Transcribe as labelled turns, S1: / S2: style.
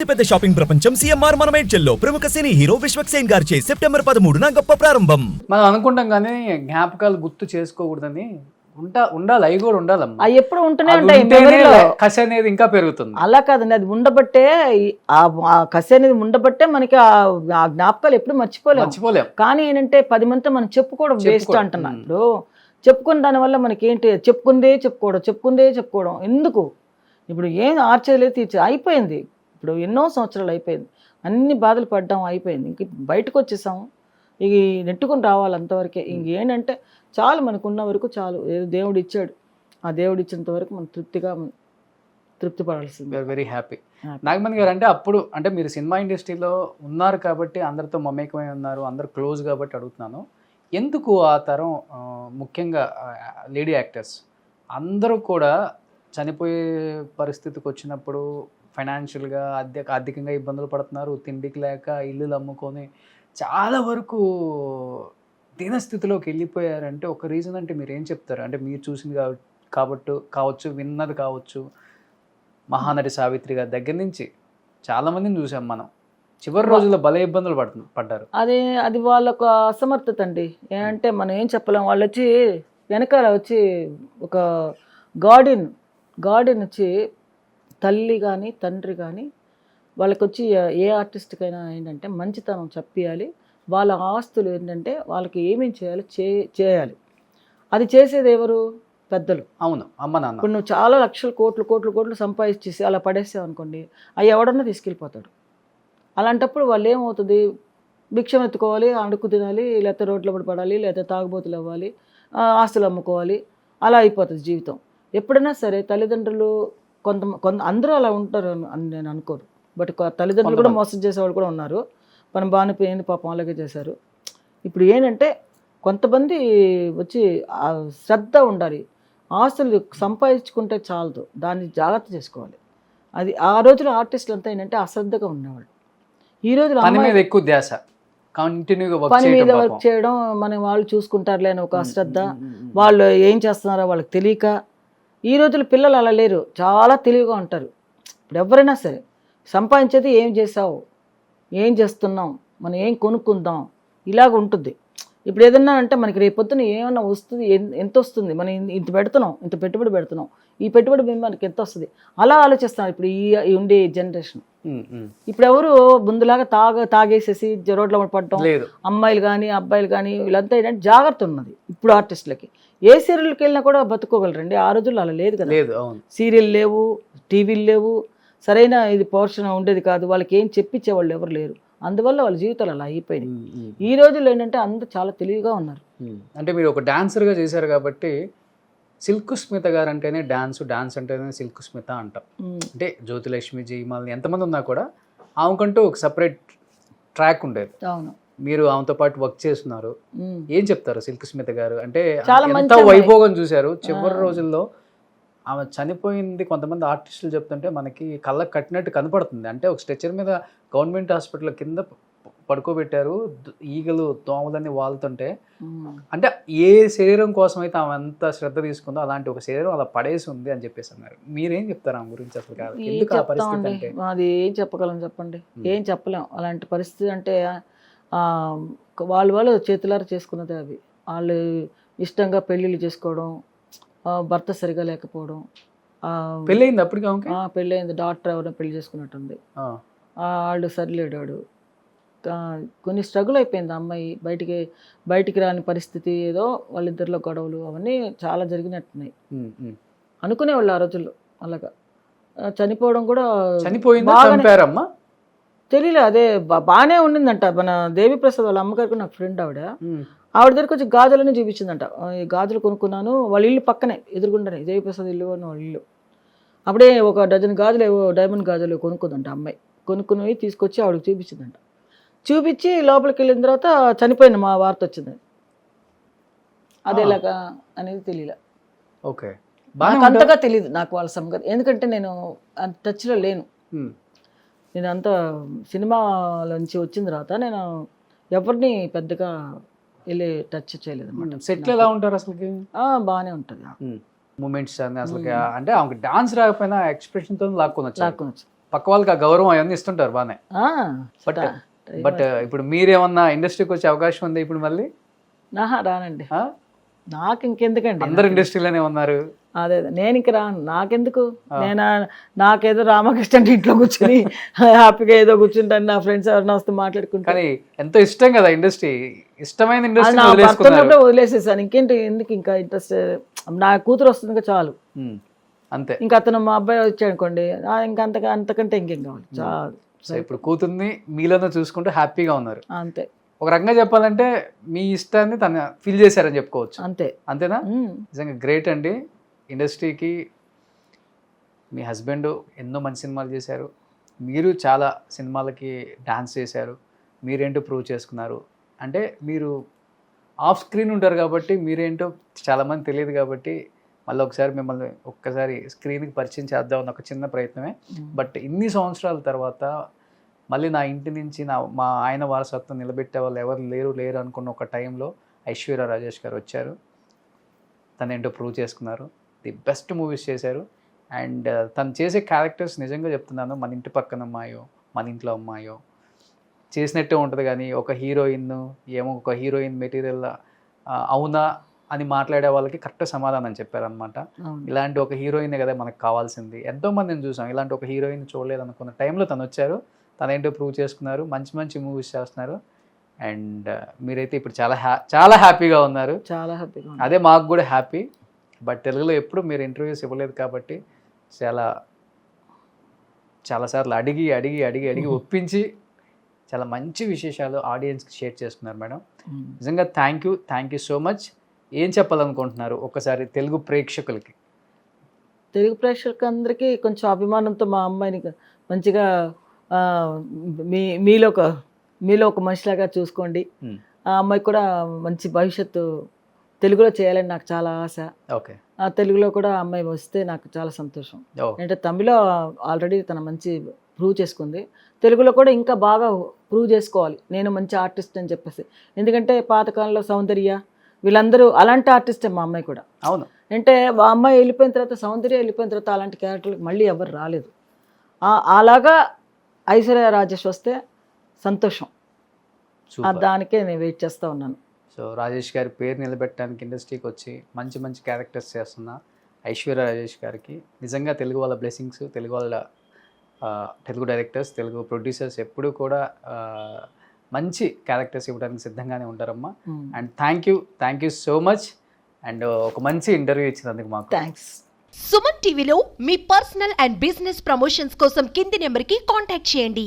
S1: పెద్ద షాపింగ్ ప్రపంచం సిఎంఆర్ మనమేడ్చల్లో ప్రముఖ సినీ హీరో విశ్వక్ సేన్ గారిచే సెప్టెంబర్ 13న గొప్ప ప్రారంభం.
S2: మనం అనుకుంటాం కానీ జ్ఞాపకాలు గుర్తు చేసుకోకూడదని ఉండాలి, అవి కూడా ఉండాలమ్మా.
S3: అవి ఎప్పుడు ఉంటూనే
S2: అవి
S3: ఉంటాయి
S2: ఉంటేనే
S3: మెమరీలో.
S2: కసి అనేది ఇంకా పెరుగుతుంది.
S3: అలా కాదండి, అది ఉండబట్టే ఆ కసి అనేది ఉండబట్టే మనకి ఆ జ్ఞాపకాలు ఎప్పుడు మర్చిపోలేం. కానీ ఏంటంటే 10 మందితో మనం చెప్పుకోవడం వేస్ట్ అంటున్నా. ఇప్పుడు చెప్పుకున్న దానివల్ల మనకి ఏంటి, చెప్పుకుందే చెప్పుకోవడం ఎందుకు? ఇప్పుడు ఏం ఆర్చేయలేదు, అయిపోయింది. ఇప్పుడు ఎన్నో సంవత్సరాలు అయిపోయింది, అన్ని బాధలు పడ్డాం, అయిపోయింది. ఇంక బయటకు వచ్చేసాము, ఇక నెట్టుకుని రావాలి అంతవరకే. ఇంకేంటంటే చాలు, మనకున్న వరకు చాలు. ఏదో దేవుడు ఇచ్చాడు, ఆ దేవుడు ఇచ్చినంత వరకు మనం తృప్తి పడాల్సింది.
S2: Very happy. నాగమణి గారు, అంటే అప్పుడు అంటే మీరు సినిమా ఇండస్ట్రీలో ఉన్నారు కాబట్టి అందరితో మమేకమై ఉన్నారు, అందరు క్లోజ్ కాబట్టి అడుగుతున్నాను. ఎందుకు ఆ తరం ముఖ్యంగా లేడీ యాక్టర్స్ అందరూ కూడా చనిపోయే పరిస్థితికి వచ్చినప్పుడు ఫైనాన్షియల్గా ఆర్థికంగా ఇబ్బందులు పడుతున్నారు, తిండికి లేక ఇల్లులు అమ్ముకొని చాలా వరకు దీనస్థితిలోకి వెళ్ళిపోయారంటే ఒక రీజన్ అంటే మీరు ఏం చెప్తారు? అంటే మీరు చూసింది కావచ్చు, విన్నది కావచ్చు, మహానటి సావిత్రి గారి దగ్గర నుంచి చాలామందిని చూసాం మనం. చివరి రోజుల్లో భలే ఇబ్బందులు పడ్డారు.
S3: అది వాళ్ళకు అసమర్థత అండి. ఏంటంటే మనం ఏం చెప్పలేం. వాళ్ళు వచ్చి వెనకాల వచ్చి ఒక గార్డెన్ వచ్చి తల్లి కానీ తండ్రి కానీ వాళ్ళకి వచ్చి ఏ ఆర్టిస్ట్కైనా ఏంటంటే మంచితనం చెప్పాలి. వాళ్ళ ఆస్తులు ఏంటంటే వాళ్ళకి ఏమేమి చేయాలి. అది చేసేది ఎవరు? పెద్దలు.
S2: అవును, అమ్మ నాన్న.
S3: ఇప్పుడు నువ్వు చాలా లక్షలు కోట్లు సంపాదించేసి అలా పడేసావు అనుకోండి, అవి ఎవడన్నా తీసుకెళ్ళిపోతాడు. అలాంటప్పుడు వాళ్ళు ఏమవుతుంది, భిక్షం ఎత్తుకోవాలి, అడుక్కు తినాలి, లేకపోతే రోడ్ల పడాలి, లేకపోతే తాగుబోతులు అవ్వాలి, ఆస్తులు అమ్ముకోవాలి, అలా అయిపోతుంది జీవితం. ఎప్పుడైనా సరే తల్లిదండ్రులు కొంత అందరూ అలా ఉంటారు అని నేను అనుకోరు. బట్ తల్లిదండ్రులు కూడా మోసం చేసేవాళ్ళు కూడా ఉన్నారు. మనం బాగానే పోయింది పాపం, అలాగే చేశారు. ఇప్పుడు ఏంటంటే కొంతమంది వచ్చి శ్రద్ధ ఉండాలి. ఆస్తులు సంపాదించుకుంటే చాలదు, దాన్ని జాగ్రత్త చేసుకోవాలి. అది ఆ రోజులో ఆర్టిస్టులు అంతా ఏంటంటే అశ్రద్ధగా ఉండేవాళ్ళు. ఈ రోజులో
S2: పని మీద ఎక్కువ ధ్యాస, కంటిన్యూగా
S3: పని మీద వర్క్ చేయడం, మన వాళ్ళు చూసుకుంటారులే అని ఒక అశ్రద్ధ, వాళ్ళు ఏం చేస్తున్నారో వాళ్ళకి తెలియక. ఈ రోజుల పిల్లలు అలా లేరు, చాలా తెలివిగా ఉంటారు. ఇప్పుడు ఎవరైనా సరే సంపాదించేది ఏం చేసావు, ఏం చేస్తున్నాం, మనం ఏం కొనుక్కుందాం, ఇలాగ ఉంటుంది. ఇప్పుడు ఏదన్నా అంటే మనకి రేపొద్దున ఏమన్నా వస్తుంది, ఎంత వస్తుంది, మనం ఇంత పెడుతున్నాం, ఇంత పెట్టుబడి పెడుతున్నాం, ఈ పెట్టుబడి మనకి ఎంత వస్తుంది, అలా ఆలోచిస్తున్నారు ఇప్పుడు ఈ ఉండే జనరేషన్. ఇప్పుడు ఎవరు ముందులాగా తాగేసేసి రోడ్ల పడటం, అమ్మాయిలు కానీ అబ్బాయిలు కానీ వీళ్ళంతా ఏంటంటే జాగ్రత్త ఉన్నది. ఇప్పుడు ఆర్టిస్టులకి ఏ సీరియల్కి వెళ్ళినా కూడా బతుకోగలరండి. ఆ రోజుల్లో అలా లేదు కదా. సీరియల్ లేవు, టీవీలు లేవు, సరైన ఇది పోర్షన్ ఉండేది కాదు. వాళ్ళకి ఏం చెప్పించేవాళ్ళు ఎవరు లేరు. అందువల్ల వాళ్ళ జీవితాలు అలా అయిపోయినాయి. ఈ రోజుల్లో ఏంటంటే అందరూ చాలా తెలివిగా ఉన్నారు.
S2: అంటే మీరు ఒక డాన్సర్గా చేశారు కాబట్టి సిల్క్ స్మిత గారు అంటేనే డాన్స్ అంటేనే సిల్క్ స్మిత అంటాం. అంటే జ్యోతిలక్ష్మి, జయమాలిని ఎంతమంది ఉన్నా కూడా ఆమెకంటూ ఒక సపరేట్ ట్రాక్ ఉండేది.
S3: అవును,
S2: మీరు ఆమెతో పాటు వర్క్ చేస్తున్నారు. ఏం చెప్తారు సిల్క్ స్మిత గారు? అంటే ఎంత వైభోగం చూశారు చివరి రోజుల్లో. ఆమె చనిపోయింది కొంతమంది ఆర్టిస్టులు చెప్తుంటే మనకి కళ్ళకు కట్టినట్టు కనపడుతుంది. అంటే ఒక స్ట్రెచర్ మీద గవర్నమెంట్ హాస్పిటల్ కింద పడుకోబెట్టారు, ఈగలు దోమలన్నీ వాళ్తుంటే. అంటే ఏ శరీరం కోసం అయితే ఆమె ఎంత శ్రద్ధ తీసుకుందో అలాంటి ఒక శరీరం అలా పడేసి ఉంది అని చెప్పేసి అన్నారు. మీరేం చెప్తారు ఆమె గురించి? అసలు
S3: అది ఏం చెప్పగలం చెప్పండి, ఏం చెప్పలేం. అలాంటి పరిస్థితి అంటే వాళ్ళు చేతులారా చేసుకున్నదే. అవి వాళ్ళు ఇష్టంగా పెళ్ళిళ్ళు చేసుకోవడం, భర్త సరిగా లేకపోవడం.
S2: పెళ్ళయింది అప్పటికి?
S3: పెళ్ళయింది, డాక్టర్ ఎవరైనా పెళ్లి చేసుకున్నట్టుంది. వాళ్ళు సరిలేడాడు, కొన్ని స్ట్రగుల్ అయిపోయింది. అమ్మాయి బయటికి రాని పరిస్థితి, ఏదో వాళ్ళిద్దరిలో గొడవలు అవన్నీ చాలా జరిగినట్టున్నాయి. అనుకునేవాళ్ళు ఆ రోజుల్లో. అలాగా చనిపోవడం కూడా తెలియలే. అదే బాగానే ఉండిందంట. మన దేవిప్రసాద్ వాళ్ళ అమ్మగారికి నాకు ఫ్రెండ్, ఆవిడ దగ్గరికి వచ్చి గాజులన్నీ చూపించిందంట. ఈ గాజులు కొనుక్కున్నాను, వాళ్ళ ఇల్లు పక్కనే ఎదురుగుండనే దేవిప్రసాద్ ఇల్లు అని వాళ్ళ ఇల్లు. అప్పుడే ఒక డజన్ గాజులు ఏవో డైమండ్ గాజులు కొనుక్కుందంట అమ్మాయి. కొనుక్కుని తీసుకొచ్చి ఆవిడకి చూపించిందంట. చూపించి లోపలికి వెళ్ళిన తర్వాత చనిపోయింది మా వార్త వచ్చింది. అది ఎలాగా అనేది తెలియలే.
S2: ఓకే,
S3: నాకు అంతగా తెలియదు నాకు వాళ్ళ సంగతి. ఎందుకంటే నేను టచ్లో లేను. నేను అంతా సినిమాల నుంచి వచ్చిన తర్వాత నేను ఎవరిని పెద్దగా వెళ్ళి టచ్ చేయలేదు అనమాట.
S2: సెట్లు ఎలా ఉంటారు అసలు?
S3: బాగానే ఉంటుంది
S2: మూమెంట్స్ అసలు. అంటే ఆమెకు డాన్స్ రాకపోయినా ఎక్స్ప్రెషన్తో లాక్కొనొచ్చు. పక్క వాళ్ళకి ఆ గౌరవం అవన్నీ ఇస్తుంటారు బాగానే.
S3: ఆ,
S2: బట్
S3: స్టా-
S2: బట్ ఇప్పుడు మీరేమన్నా ఇండస్ట్రీకి వచ్చే అవకాశం ఉంది ఇప్పుడు మళ్ళీ?
S3: రానండి.
S2: ఆ?
S3: నాకు ఇంకెందుకండి,
S2: అందరు ఇండస్ట్రీలోనే ఉన్నారు.
S3: అదే నేను ఇంక రాను, నాకెందుకు, నేను నాకేదో రామకృష్ణ అంటే ఇంట్లో కూర్చొని హ్యాపీగా ఏదో కూర్చుంటాను, నా ఫ్రెండ్స్ ఎవరైనా వస్తే మాట్లాడుకుంటాను.
S2: కానీ ఎంతో ఇష్టం కదా ఇండస్ట్రీ, ఇష్టమైన
S3: అది
S2: ఇండస్ట్రీ
S3: నా భర్త
S2: వదిలేసుకున్నారు.
S3: ఉన్నప్పుడే వదిలేసేసాను, ఇంకేంటి ఎందుకు ఇంకా ఇంట్రెస్ట్, నా కూతురు వస్తుంది ఇంకా చాలు.
S2: అంతే.
S3: ఇంకా అతను మా అబ్బాయి వచ్చాడు అనుకోండి, ఇంకా అంతకంటే ఇంకేం కావాలి, చాలు.
S2: సో ఇప్పుడు కూతుర్ని మీలోనే చూసుకుంటూ హ్యాపీగా ఉన్నారు.
S3: అంతే
S2: ఒక రకంగా చెప్పాలంటే మీ ఇష్టాన్ని తను ఫీల్ చేశారని చెప్పుకోవచ్చు.
S3: అంతే.
S2: అంతేనా? నిజంగా గ్రేట్ అండి. ఇండస్ట్రీకి మీ హస్బెండ్ ఎన్నో మంచి సినిమాలు చేశారు, మీరు చాలా సినిమాలకి డాన్స్ చేశారు, మీరేంటో ప్రూవ్ చేసుకున్నారు. అంటే మీరు ఆఫ్ స్క్రీన్ ఉంటారు కాబట్టి మీరేంటో చాలామంది తెలియదు కాబట్టి మళ్ళీ ఒకసారి మిమ్మల్ని ఒక్కసారి స్క్రీన్కి పరిచయం చేద్దామని ఒక చిన్న ప్రయత్నమే. బట్ ఇన్ని సంవత్సరాల తర్వాత మళ్ళీ నా ఇంటి నుంచి మా ఆయన వారసత్వం నిలబెట్టే వాళ్ళు ఎవరు లేరు అనుకున్న ఒక టైంలో ఐశ్వర్య రాజేష్ గారు వచ్చారు, తను ఏంటో ప్రూవ్ చేసుకున్నారు, ది బెస్ట్ మూవీస్ చేశారు. అండ్ తను చేసే క్యారెక్టర్స్ నిజంగా చెప్తున్నాను, మన ఇంటి పక్కన అమ్మాయో మన ఇంట్లో అమ్మాయో చేసినట్టే ఉంటుంది. కానీ ఒక హీరోయిన్ ఏమో ఒక హీరోయిన్ మెటీరియల్ అవునా అని మాట్లాడే వాళ్ళకి కరెక్ట్ సమాధానం చెప్పారనమాట. ఇలాంటి ఒక హీరోయిన్ కదా మనకు కావాల్సింది. ఎంతోమందిని చూసాం, ఇలాంటి ఒక హీరోయిన్ చూడలేదు అనుకున్న టైంలో తను వచ్చారు, తనేంటో ప్రూవ్ చేసుకున్నారు, మంచి మంచి మూవీస్ చేస్తున్నారు. అండ్ మీరైతే ఇప్పుడు చాలా హ్యాపీగా ఉన్నారు.
S3: చాలా హ్యాపీగా.
S2: అదే మాకు కూడా హ్యాపీ. బట్ తెలుగులో ఎప్పుడు మీరు ఇంటర్వ్యూస్ ఇవ్వలేదు కాబట్టి చాలాసార్లు అడిగి ఒప్పించి చాలా మంచి విశేషాలు ఆడియన్స్కి షేర్ చేసుకున్నారు మేడం. నిజంగా థ్యాంక్ యూ సో మచ్. ఏం చెప్పాలనుకుంటున్నారు ఒకసారి తెలుగు ప్రేక్షకులకి?
S3: తెలుగు ప్రేక్షకులందరికీ కొంచెం అభిమానంతో మా అమ్మాయిని మంచిగా మీలో ఒక మనిషిలాగా చూసుకోండి. ఆ అమ్మాయి కూడా మంచి భవిష్యత్తు తెలుగులో చేయాలని నాకు చాలా ఆశ.
S2: ఓకే.
S3: ఆ తెలుగులో కూడా ఆ అమ్మాయి వస్తే నాకు చాలా సంతోషం. అంటే తమిళలో ఆల్రెడీ తన మంచి ప్రూవ్ చేసుకుంది, తెలుగులో కూడా ఇంకా బాగా ప్రూవ్ చేసుకోవాలి, నేను మంచి ఆర్టిస్ట్ అని చెప్పేసి. ఎందుకంటే పాతకాలంలో సౌందర్య వీళ్ళందరూ అలాంటి ఆర్టిస్టే మా అమ్మాయి కూడా.
S2: అవును.
S3: అంటే మా అమ్మాయి వెళ్ళిపోయిన తర్వాత, సౌందర్య వెళ్ళిపోయిన తర్వాత అలాంటి క్యారెక్టర్లకు మళ్ళీ ఎవరు రాలేదు. అలాగా ఐశ్వర్య రాజేష్ వస్తే సంతోషం, దానికే నేను వెయిట్ చేస్తూ ఉన్నాను.
S2: సో రాజేష్ గారి పేరు నిలబెట్టడానికి ఇండస్ట్రీకి వచ్చి మంచి మంచి క్యారెక్టర్స్ చేస్తున్న ఐశ్వర్య రాజేష్ గారికి నిజంగా తెలుగు వాళ్ళ blessings, Telugu directors, Telugu producers ఎప్పుడూ కూడా మంచి క్యారెక్టర్స్ ఇవ్వడానికి సిద్ధంగానే ఉంటారమ్మా. And thank you so much. And ఒక మంచి ఇంటర్వ్యూ ఇచ్చినందుకు మాకు
S3: థ్యాంక్స్.
S4: సుమన్ టీవీలో మీ పర్సనల్ అండ్ బిజినెస్ ప్రమోషన్స్ కోసం కింది నెంబర్కి కాంటాక్ట్ చేయండి.